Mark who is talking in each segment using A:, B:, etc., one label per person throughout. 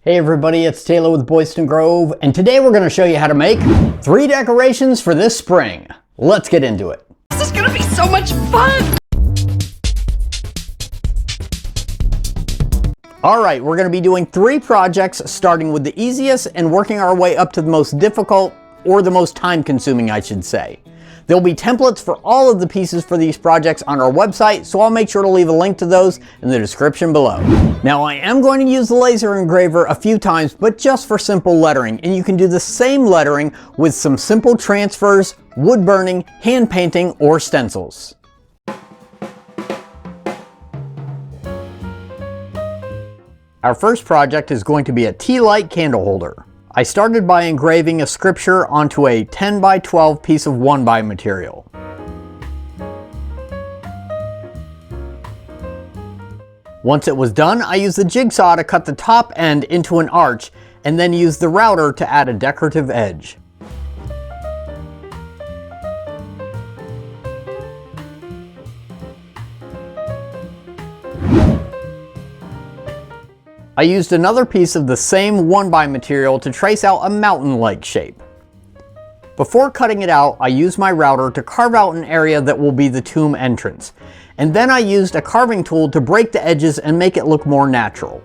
A: Hey everybody, it's Taylor with Boydston Grove, and today we're going to show you how to make 3 decorations for this spring. Let's get into it.
B: This is going to be so much fun!
A: Alright, we're going to be doing 3 projects, starting with the easiest and working our way up to the most difficult, or the most time-consuming, I should say. There'll be templates for all of the pieces for these projects on our website, so I'll make sure to leave a link to those in the description below. Now, I am going to use the laser engraver a few times, but just for simple lettering, and you can do the same lettering with some simple transfers, wood burning, hand painting, or stencils. Our first project is going to be a tea light candle holder. I started by engraving a scripture onto a 10 by 12 piece of 1x material. Once it was done, I used the jigsaw to cut the top end into an arch, and then used the router to add a decorative edge. I used another piece of the same 1x material to trace out a mountain-like shape. Before cutting it out, I used my router to carve out an area that will be the tomb entrance, and then I used a carving tool to break the edges and make it look more natural.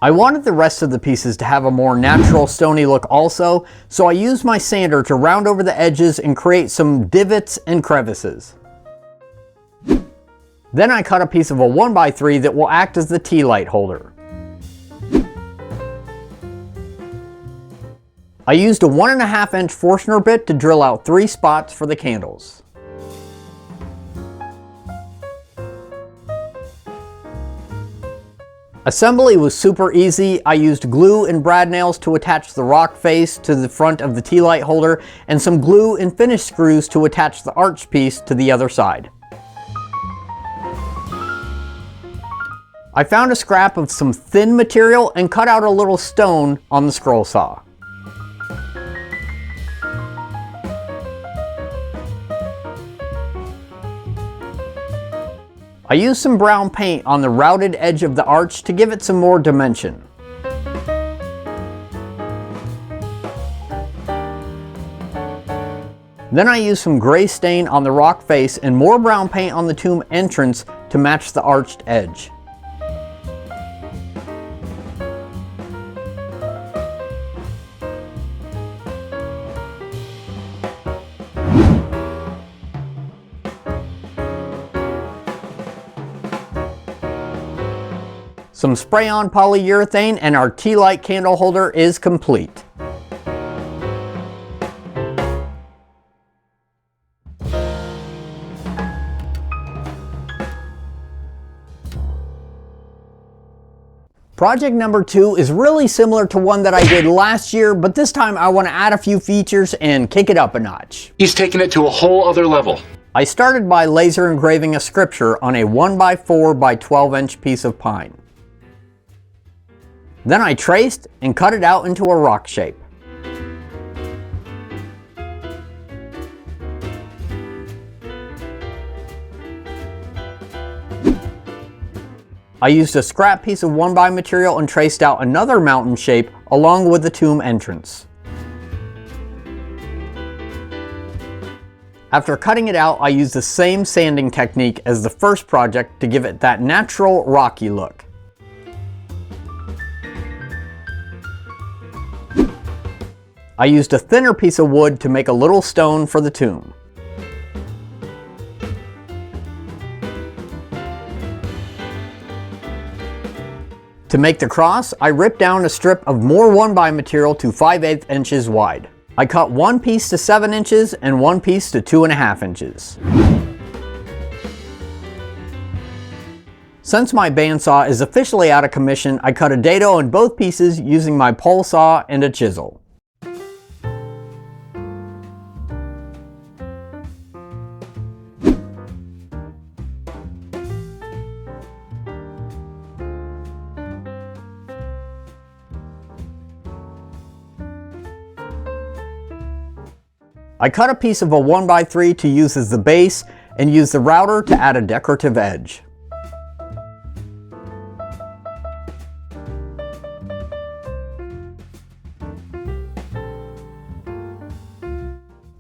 A: I wanted the rest of the pieces to have a more natural stony look also, so I used my sander to round over the edges and create some divots and crevices. Then I cut a piece of a 1x3 that will act as the tea light holder. I used a 1.5 inch Forstner bit to drill out 3 spots for the candles. Assembly was super easy. I used glue and brad nails to attach the rock face to the front of the tea light holder, and some glue and finish screws to attach the arch piece to the other side. I found a scrap of some thin material and cut out a little stone on the scroll saw. I used some brown paint on the routed edge of the arch to give it some more dimension. Then I used some gray stain on the rock face and more brown paint on the tomb entrance to match the arched edge. Some spray-on polyurethane and our tea light candle holder is complete. Project number 2 is really similar to one that I did last year, but this time I want to add a few features and kick it up a notch.
C: He's taken it to a whole other level.
A: I started by laser engraving a scripture on a 1x4 by 12 inch piece of pine. Then I traced and cut it out into a rock shape. I used a scrap piece of 1x material and traced out another mountain shape along with the tomb entrance. After cutting it out, I used the same sanding technique as the first project to give it that natural rocky look. I used a thinner piece of wood to make a little stone for the tomb. To make the cross, I ripped down a strip of more 1x material to 5/8 inches wide. I cut one piece to 7 inches and one piece to 2.5 inches. Since my bandsaw is officially out of commission, I cut a dado in both pieces using my pole saw and a chisel. I cut a piece of a 1x3 to use as the base and use the router to add a decorative edge.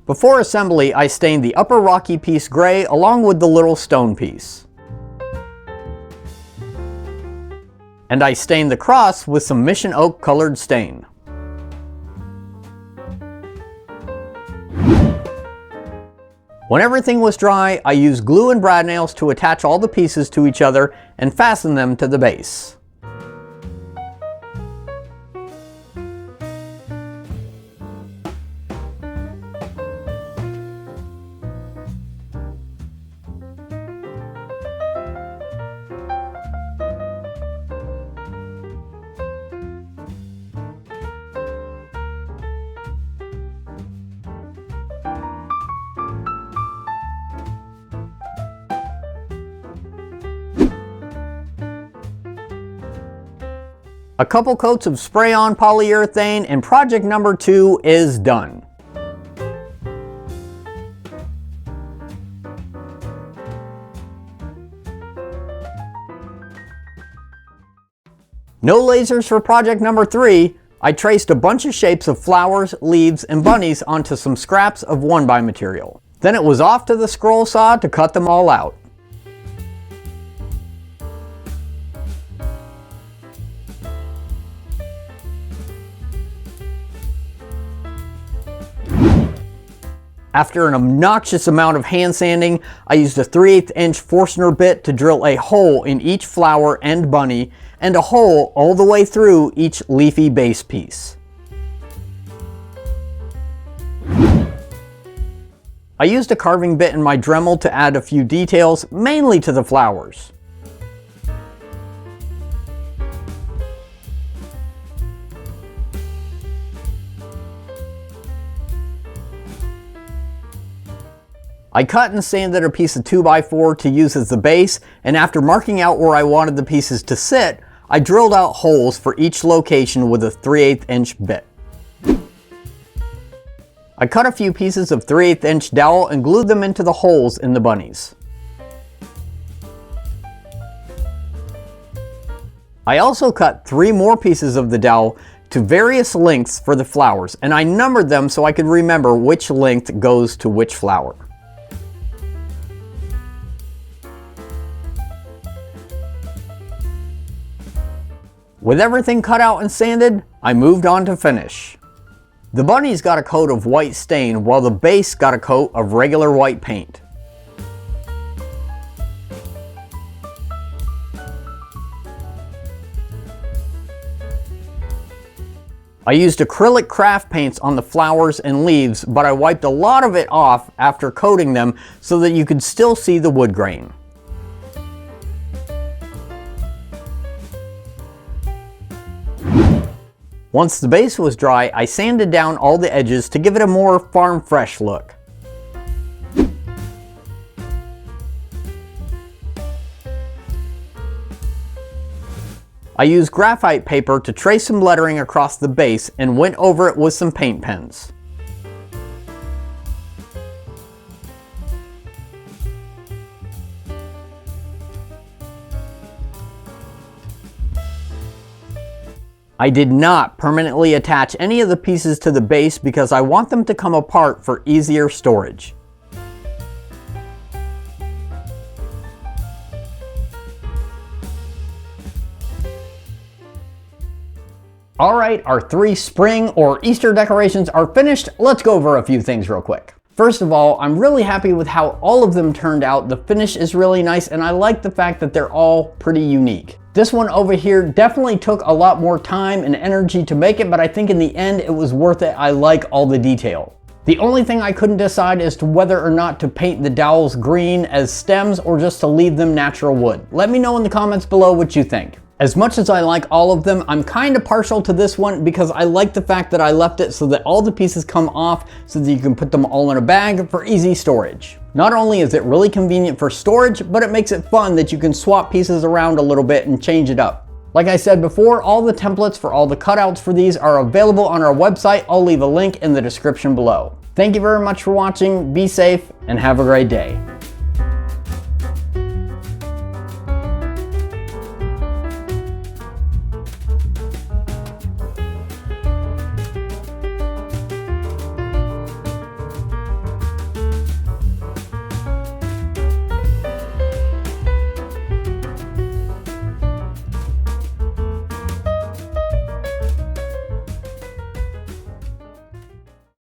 A: Before assembly, I stained the upper rocky piece gray along with the little stone piece. And I stained the cross with some mission oak colored stain. When everything was dry, I used glue and brad nails to attach all the pieces to each other and fasten them to the base. A couple coats of spray-on polyurethane and project number 2 is done. No lasers for project number 3. I traced a bunch of shapes of flowers, leaves, and bunnies onto some scraps of 1x material. Then it was off to the scroll saw to cut them all out. After an obnoxious amount of hand sanding, I used a 3/8 inch Forstner bit to drill a hole in each flower and bunny, and a hole all the way through each leafy base piece. I used a carving bit in my Dremel to add a few details, mainly to the flowers. I cut and sanded a piece of 2x4 to use as the base, and after marking out where I wanted the pieces to sit, I drilled out holes for each location with a 3/8 inch bit. I cut a few pieces of 3/8 inch dowel and glued them into the holes in the bunnies. I also cut 3 more pieces of the dowel to various lengths for the flowers, and I numbered them so I could remember which length goes to which flower. With everything cut out and sanded, I moved on to finish. The bunnies got a coat of white stain while the base got a coat of regular white paint. I used acrylic craft paints on the flowers and leaves, but I wiped a lot of it off after coating them so that you could still see the wood grain. Once the base was dry, I sanded down all the edges to give it a more farm fresh look. I used graphite paper to trace some lettering across the base and went over it with some paint pens. I did not permanently attach any of the pieces to the base because I want them to come apart for easier storage. Alright, our 3 spring or Easter decorations are finished. Let's go over a few things real quick. First of all, I'm really happy with how all of them turned out. The finish is really nice and I like the fact that they're all pretty unique. This one over here definitely took a lot more time and energy to make it, but I think in the end it was worth it. I like all the detail. The only thing I couldn't decide is to whether or not to paint the dowels green as stems or just to leave them natural wood. Let me know in the comments below what you think. As much as I like all of them, I'm kind of partial to this one because I like the fact that I left it so that all the pieces come off so that you can put them all in a bag for easy storage. Not only is it really convenient for storage, but it makes it fun that you can swap pieces around a little bit and change it up. Like I said before, all the templates for all the cutouts for these are available on our website. I'll leave a link in the description below. Thank you very much for watching, be safe, and have a great day.